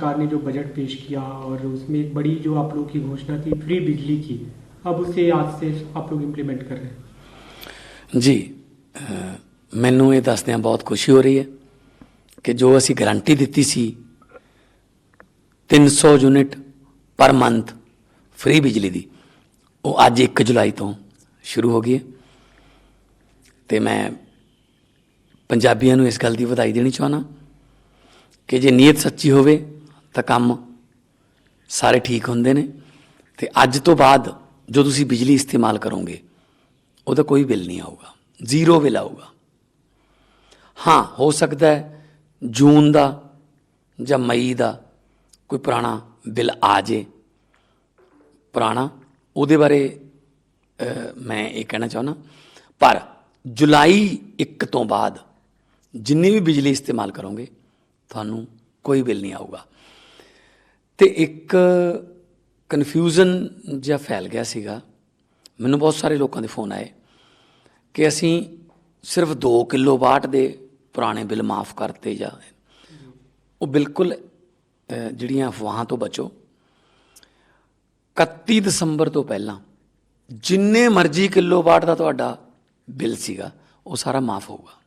सरकार ने जो बजट पेश किया और उसमें एक बड़ी जो आप लोगों की घोषणा थी फ्री बिजली की, अब उसे आज से आप लोग इम्प्लीमेंट कर रहे हैं। जी, ਮੈਨੂੰ ਇਹ ਦੱਸਦਿਆਂ ਬਹੁਤ ਖੁਸ਼ੀ ਹੋ ਰਹੀ ਹੈ ਕਿ ਜੋ ਅਸੀਂ ਗਰੰਟੀ ਦਿੱਤੀ ਸੀ 300 ਯੂਨਿਟ ਪਰ ਮੰਥ ਫ੍ਰੀ ਬਿਜਲੀ ਦੀ, ਉਹ ਅੱਜ 1 ਜੁਲਾਈ ਤੋਂ ਸ਼ੁਰੂ ਹੋ ਗਈ ਹੈ। ਅਤੇ ਮੈਂ ਪੰਜਾਬੀਆਂ ਨੂੰ ਇਸ ਗੱਲ ਦੀ ਵਧਾਈ ਦੇਣੀ ਚਾਹੁੰਦਾ ਕਿ ਜੇ ਨੀਅਤ ਸੱਚੀ ਹੋਵੇ ਤਾਂ ਕੰਮ ਸਾਰੇ ਠੀਕ ਹੁੰਦੇ ਨੇ। ਅਤੇ ਅੱਜ ਤੋਂ ਬਾਅਦ ਜੋ ਤੁਸੀਂ ਬਿਜਲੀ ਇਸਤੇਮਾਲ ਕਰੋਗੇ ਉਹਦਾ ਕੋਈ ਬਿੱਲ ਨਹੀਂ ਆਊਗਾ, ਜ਼ੀਰੋ ਬਿੱਲ ਆਊਗਾ। ਹਾਂ, ਹੋ ਸਕਦਾ ਹੈ ਜੂਨ ਦਾ ਜਾਂ ਮਈ ਦਾ ਕੋਈ ਪੁਰਾਣਾ ਬਿੱਲ ਆ ਜੇ, ਪੁਰਾਣਾ, ਉਹਦੇ ਬਾਰੇ ਮੈਂ ਇਹ ਕਹਿਣਾ ਚਾਹੁੰਦਾ। ਪਰ ਜੁਲਾਈ 1 ਤੋਂ ਬਾਅਦ ਜਿੰਨੀ ਵੀ ਬਿਜਲੀ ਇਸਤੇਮਾਲ ਕਰੋਗੇ ਤੁਹਾਨੂੰ ਕੋਈ ਬਿੱਲ ਨਹੀਂ ਆਊਗਾ। ਅਤੇ ਇੱਕ ਕਨਫਿਊਜ਼ਨ ਜਿਹਾ ਫੈਲ ਗਿਆ ਸੀਗਾ, ਮੈਨੂੰ ਬਹੁਤ ਸਾਰੇ ਲੋਕਾਂ ਦੇ ਫੋਨ ਆਏ ਕਿ ਅਸੀਂ ਸਿਰਫ 2 ਕਿਲੋਵਾਟ ਦੇ ਪੁਰਾਣੇ ਬਿੱਲ ਮਾਫ ਕਰਤੇ ਜਾਂ ਉਹ ਬਿਲਕੁਲ ਜਿਹੜੀਆਂ ਅਫਵਾਹਾਂ ਤੋਂ ਬਚੋ। 31 ਦਸੰਬਰ ਤੋਂ ਪਹਿਲਾਂ ਜਿੰਨੇ ਮਰਜ਼ੀ ਕਿਲੋਵਾਟ ਦਾ ਤੁਹਾਡਾ ਬਿੱਲ ਸੀਗਾ ਉਹ ਸਾਰਾ ਮਾਫ ਹੋਊਗਾ,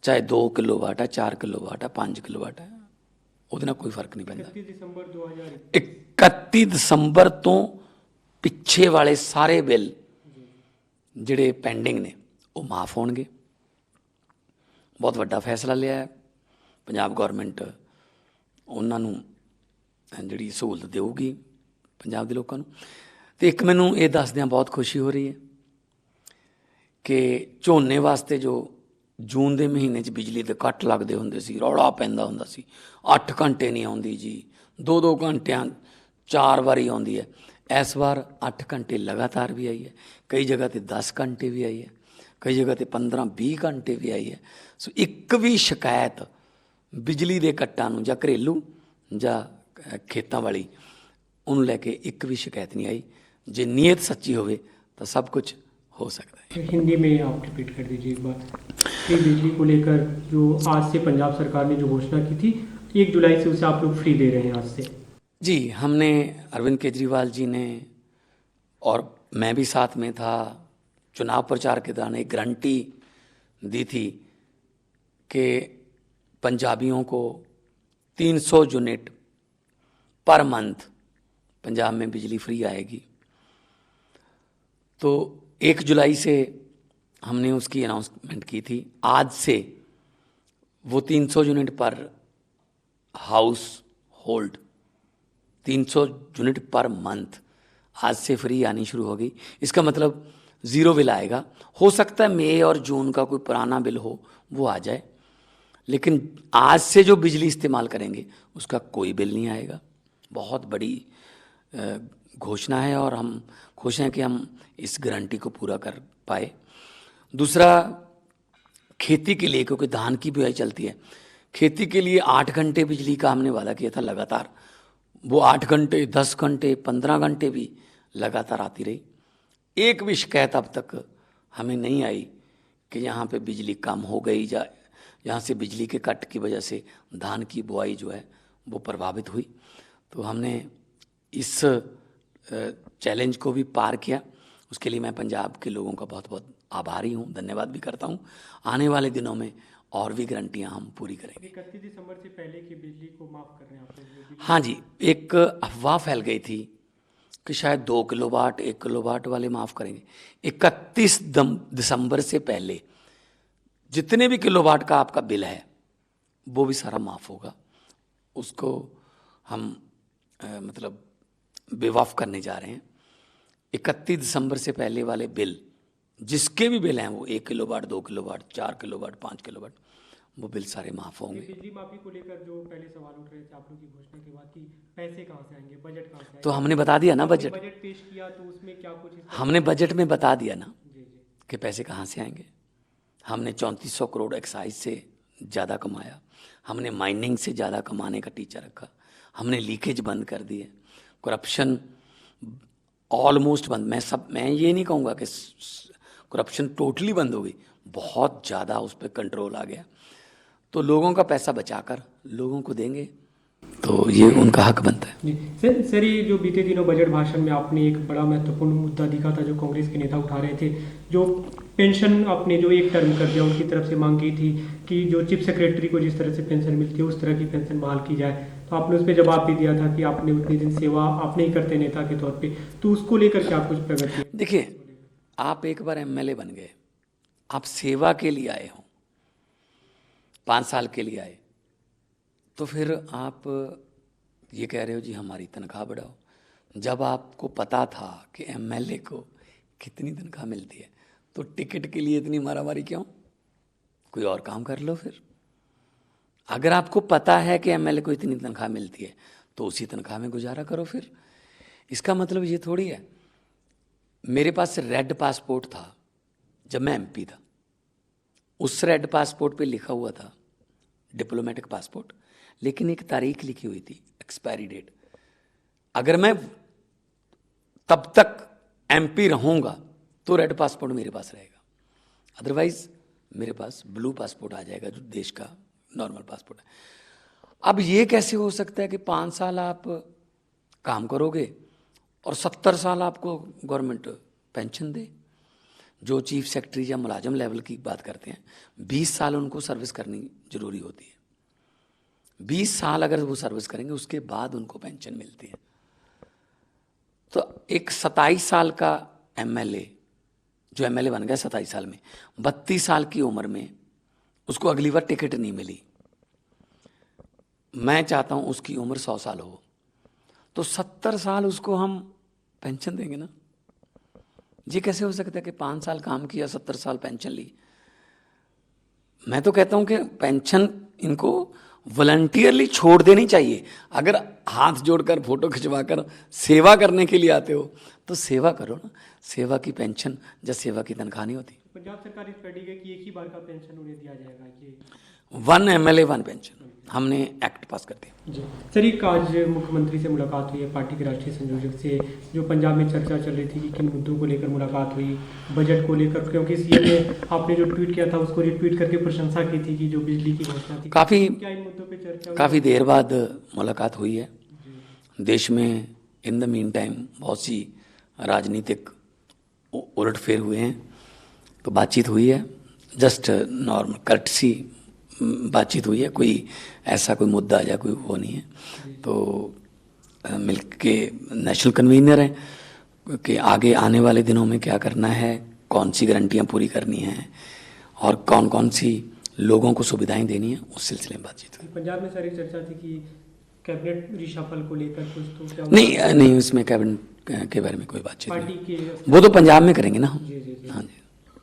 ਚਾਹੇ 2 ਕਿਲੋਵਾਟ ਹੈ, 4 ਕਿਲੋਵਾਟ ਹੈ, 5 ਕਿਲੋਵਾਟ ਹੈ, ਉਹਦੇ ਨਾਲ ਕੋਈ ਫਰਕ ਨਹੀਂ ਪੈਂਦਾ। 31 ਦਸੰਬਰ ਤੋਂ ਪਿੱਛੇ ਵਾਲੇ ਸਾਰੇ ਬਿੱਲ ਜਿਹੜੇ ਪੈਂਡਿੰਗ ਨੇ ਉਹ ਮਾਫ ਹੋਣਗੇ। ਬਹੁਤ ਵੱਡਾ ਫੈਸਲਾ ਲਿਆ ਹੈ ਪੰਜਾਬ ਗੌਰਮੈਂਟ, ਉਹਨਾਂ ਨੂੰ ਜਿਹੜੀ ਸਹੂਲਤ ਦੇਊਗੀ ਪੰਜਾਬ ਦੇ ਲੋਕਾਂ ਨੂੰ। ਅਤੇ ਇੱਕ ਮੈਨੂੰ ਇਹ ਦੱਸਦਿਆਂ ਬਹੁਤ ਖੁਸ਼ੀ ਹੋ ਰਹੀ ਹੈ ਕਿ ਝੋਨੇ ਵਾਸਤੇ ਜੋ ਜੂਨ ਦੇ ਮਹੀਨੇ 'ਚ ਬਿਜਲੀ ਦੇ ਕੱਟ ਲੱਗਦੇ ਹੁੰਦੇ ਸੀ, ਰੌਲਾ ਪੈਂਦਾ ਹੁੰਦਾ ਸੀ, 8 ਘੰਟੇ ਨਹੀਂ ਆਉਂਦੀ ਜੀ, 2-2 ਘੰਟਿਆਂ 4 ਵਾਰੀ ਆਉਂਦੀ ਹੈ। ਇਸ ਵਾਰ 8 ਘੰਟੇ ਲਗਾਤਾਰ ਵੀ ਆਈ ਹੈ, ਕਈ ਜਗ੍ਹਾ 'ਤੇ 10 ਘੰਟੇ ਵੀ ਆਈ ਹੈ, ਕਈ ਜਗ੍ਹਾ 'ਤੇ 15-20 ਘੰਟੇ ਵੀ ਆਈ ਹੈ। ਸੋ ਇੱਕ ਵੀ ਸ਼ਿਕਾਇਤ ਬਿਜਲੀ ਦੇ ਕੱਟਾਂ ਨੂੰ ਜਾਂ ਘਰੇਲੂ ਜਾਂ ਖੇਤਾਂ ਵਾਲੀ ਉਹਨੂੰ ਲੈ ਕੇ ਇੱਕ ਵੀ शिकायत नहीं आई। जे नीयत सच्ची होवे तो सब कुछ हो सकता है। हिंदी में आप रिपीट कर दीजिए एक बार, फ्री बिजली को लेकर जो आज से पंजाब सरकार ने जो घोषणा की थी 1 जुलाई से उसे आप लोग फ्री दे रहे हैं आज से। जी, हमने अरविंद केजरीवाल जी ने और मैं भी साथ में था, चुनाव प्रचार के दौरान एक गारंटी दी थी कि पंजाबियों को 300 यूनिट पर मंथ पंजाब में बिजली फ्री आएगी। तो 1 जुलाई से हमने उसकी अनाउंसमेंट की थी। आज से वो 300 यूनिट पर house hold, 300 unit per month आज से फ्री आनी शुरू हो गई। इसका मतलब ज़ीरो बिल आएगा। हो सकता है मई और जून का कोई पुराना बिल हो वो आ जाए, लेकिन आज से जो बिजली इस्तेमाल करेंगे उसका कोई बिल नहीं आएगा। बहुत बड़ी घोषणा है और हम खुश हैं कि हम इस गारंटी को पूरा कर पाए। दूसरा, खेती के लिए, क्योंकि धान की बुआई चलती है, खेती के लिए 8 घंटे बिजली का हमने वादा किया था लगातार। वो 8 घंटे, 10 घंटे, 15 घंटे भी लगातार आती रही। एक भी शिकायत अब तक हमें नहीं आई कि यहाँ पे बिजली कम हो गई या यहाँ से बिजली के कट की वजह से धान की बुआई जो है वो प्रभावित हुई। तो हमने इस चैलेंज को भी पार किया। उसके लिए मैं पंजाब के लोगों का बहुत बहुत आभारी हूँ, धन्यवाद भी करता हूँ। आने वाले दिनों में और भी गारंटियाँ हम पूरी करेंगे। 31 दिसंबर से पहले की बिजली को माफ़ कर रहे हैं आप लोग? हाँ जी, एक अफवाह फैल गई थी कि शायद 2 किलोवाट 1 किलोवाट वाले माफ़ करेंगे। 31 दिसंबर से पहले जितने भी किलोवाट का आपका बिल है वो भी सारा माफ़ होगा। उसको हम मतलब बेवफ करने जा रहे हैं। 31 दिसंबर से पहले वाले बिल, जिसके भी बिल हैं, वो 1 किलोवाट, 2 किलोवाट, 4 किलोवाट, 5 किलोवाट, वो बिल सारे माफ़ होंगे। बिजली माफी को लेकर जो पहले सवाल उठ रहे थे आप लोगों की घोषणा के बाद कि पैसे कहाँ से आएंगे, बजट कहाँ से आएंगे, तो हमने बता दिया ना, बजट पेश किया तो उसमें क्या कुछ हमने बजट में बता दिया ना जी कि पैसे कहाँ से आएंगे। हमने 3400 करोड़ एक्साइज से ज़्यादा कमाया, हमने माइनिंग से ज़्यादा कमाने का टीचा रखा, हमने लीकेज बंद कर दिए, करप्शन ऑलमोस्ट बंद। मैं ये नहीं कहूँगा कि करप्शन टोटली बंद हो गई, बहुत ज़्यादा उस पर कंट्रोल आ गया। तो लोगों का पैसा बचाकर लोगों को देंगे, तो ये उनका हक बनता है। जी सर, ये जो बीते दिनों बजट भाषण में आपने एक बड़ा महत्वपूर्ण मुद्दा दिखा था जो कांग्रेस के नेता उठा रहे थे, जो पेंशन आपने जो एक टर्म कर दिया, उनकी तरफ से मांग की थी कि जो चीफ सेक्रेटरी को जिस तरह से पेंशन मिलती है उस तरह की पेंशन बहाल की जाए। तो आपने उस पर जवाब भी दिया था कि आपने उतने दिन सेवा आप नहीं करते नेता के तौर पर, तो उसको लेकर क्या कुछ प्रगति? देखिए, आप एक बार एमएलए बन गए, आप सेवा के लिए आए हो, 5 साल के लिए आए, तो फिर आप ये कह रहे हो जी हमारी तनख्वाह बढ़ाओ। जब आपको पता था कि एमएलए को कितनी तनख्वाह मिलती है, तो टिकट के लिए इतनी मारामारी क्यों? कोई और काम कर लो फिर। अगर आपको पता है कि एमएलए को इतनी तनख्वाह मिलती है, तो उसी तनख्वाह में गुजारा करो फिर। इसका मतलब ये थोड़ी है। मेरे पास रेड पासपोर्ट था जब मैं एमपी था, उस रेड पासपोर्ट पे लिखा हुआ था डिप्लोमेटिक पासपोर्ट, लेकिन एक तारीख लिखी हुई थी, एक्सपायरी डेट। अगर मैं तब तक एमपी रहूंगा तो रेड पासपोर्ट मेरे पास रहेगा, अदरवाइज मेरे पास ब्लू पासपोर्ट आ जाएगा जो देश का नॉर्मल पासपोर्ट है। अब ये कैसे हो सकता है कि 5 साल आप काम करोगे और 70 साल आपको गवर्नमेंट पेंशन दे? जो चीफ सेक्रेटरी या मुलाजम लेवल की बात करते हैं, 20 साल उनको सर्विस करनी जरूरी होती है। 20 साल अगर वो सर्विस करेंगे उसके बाद उनको पेंशन मिलती है। तो एक 27 साल का एमएलए जो एमएलए बन गया 27 साल में, 32 साल की उम्र में उसको अगली बार टिकट नहीं मिली। मैं चाहता हूं उसकी उम्र 100 साल हो, तो 70 साल उसको हम पेंशन देंगे ना। ये कैसे हो सकता है कि 5 साल काम किया, 70 साल पेंशन ली? मैं तो कहता हूं कि पेंशन इनको वॉलंटियरली छोड़ देनी चाहिए। अगर हाथ जोड़कर फोटो खिंचवाकर सेवा करने के लिए आते हो तो सेवा करो ना। सेवा की पेंशन या सेवा की तनख्वाह नहीं होती। पंजाब सरकार इस पर है कि एक ही बार का पेंशन उन्हें दिया जाएगा, ये 1 एमएलए 1 पेंशन हमने एक्ट पास कर दिया। जी सर, एक आज मुख्यमंत्री से मुलाकात हुई है, पार्टी के राष्ट्रीय संयोजक से, जो पंजाब में चर्चा चल रही थी कि किन मुद्दों को लेकर मुलाकात हुई, बजट को लेकर, क्योंकि सीएम ने आपने जो ट्वीट किया था उसको रिट्वीट करके प्रशंसा की थी कि जो बिजली की घोषणा थी। काफ़ी क्या इन मुद्दों पर चर्चा हुई? काफ़ी देर बाद मुलाकात हुई है। देश में इन द मीन टाइम बहुत सी राजनीतिक उलटफेर हुए हैं, तो बातचीत हुई है, जस्ट नॉर्मल कर्टसी बातचीत हुई है। कोई ऐसा कोई मुद्दा या कोई वो नहीं है। तो मिल के नेशनल कन्वीनर हैं कि आगे आने वाले दिनों में क्या करना है, कौन सी गारंटियाँ पूरी करनी हैं और कौन कौन सी लोगों को सुविधाएं देनी है, उस सिलसिले में बातचीत हुई। पंजाब में सारी चर्चा थी कि कैबिनेट रिशफल को लेकर कुछ, तो क्या नहीं, उसमें कैबिनेट के बारे में कोई बातचीत पार्टी नहीं। के वो तो पंजाब में करेंगे ना हम।